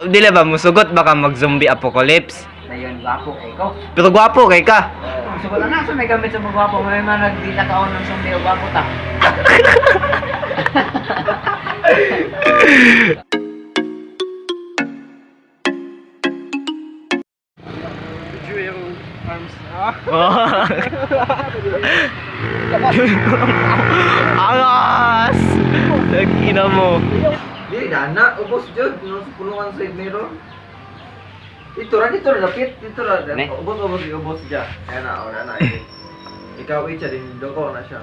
dili ba musugot baka mag-zombie apocalypse? Dayon, gwapo kay ko. Pero gwapo kay ka. Sugot na sa may gamit sa mga gwapo. May mga nagdita kaon ng zombie o gwapo ta. Angas! Nagina mo. Di dana ubos jud no punuan sa mirror. Ito ra lapit dito ra. Ne? Ubos ja. Kaya na ora na. Ikaw itsa din doko na siya.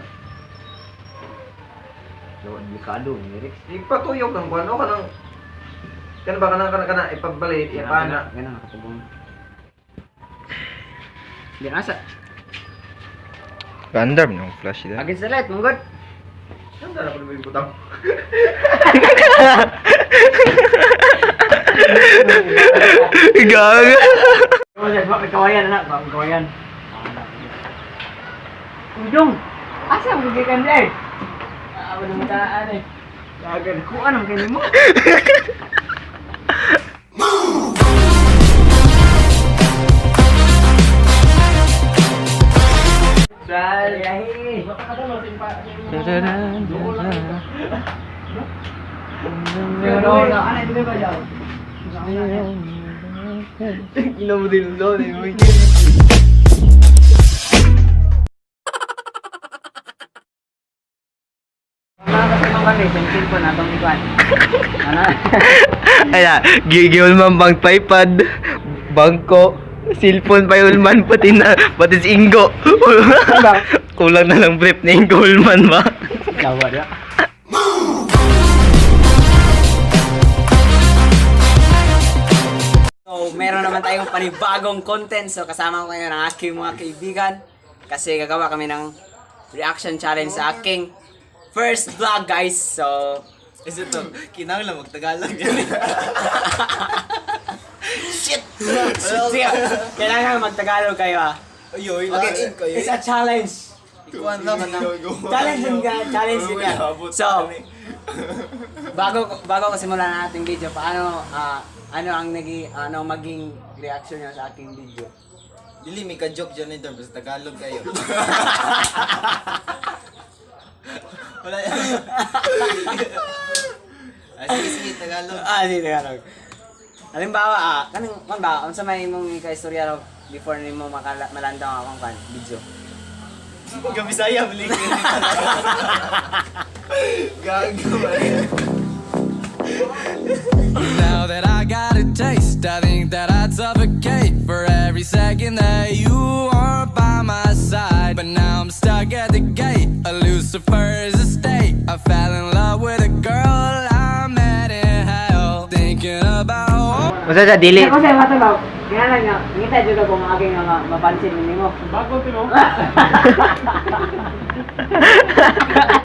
Yo, delikado ni Rex. Ipatuyok ng kuno kanang kan ba kana ipabalik ipana. Ganang nakatubong. Di asa. Random yung flash dito. Agad sa light, munggod. Saan na pud may butang? Gaga. Oh, yes, bakit kawayan anak? Bakit kawayan? Ujong! Asa mo gikan dai? Wala mo taan eh. Agad ko anong kayo mo? Salahi. Ina mo din doon eh. Ayan, gigil man bang iPad, bangko, cellphone pa yung man, pati si Ingo. Kulang na lang brief na Ingo Ulman ba? Lawa dia. So, meron naman tayong panibagong content. So, kasama ko ngayon ang aking mga kaibigan. Kasi gagawa kami ng reaction challenge sa aking first vlog, guys. So, Is ito kinahanglan magtagalog yan. shit! Sige, kailangan magtagalog kayo ah. Ayoy, Okay, it's a challenge. Kuan lang Challenge din ka, challenge din ka. So, bago ko simulan ang ating video, paano ano maging reaction niyo sa aking video? Dili mi ka joke dyan ito, basta Tagalog kayo. Wala yan. Sige, Tagalog. Sige, Tagalog. Halimbawa, kanang ba, unsa may imong ika-istorya ro before nimo malandaw akong video. Bisaya balik. Gago man. Now that I got a taste, I think that I'd suffocate for every second that you are by my side. But now I'm stuck at the gate, a Lucifer's estate. I fell in love with a girl I met in hell, thinking about. Masa sa dili? Ako sa mato ba? Kaya nga, ngita jud ko mga aking mapansin nimo. Bago tino.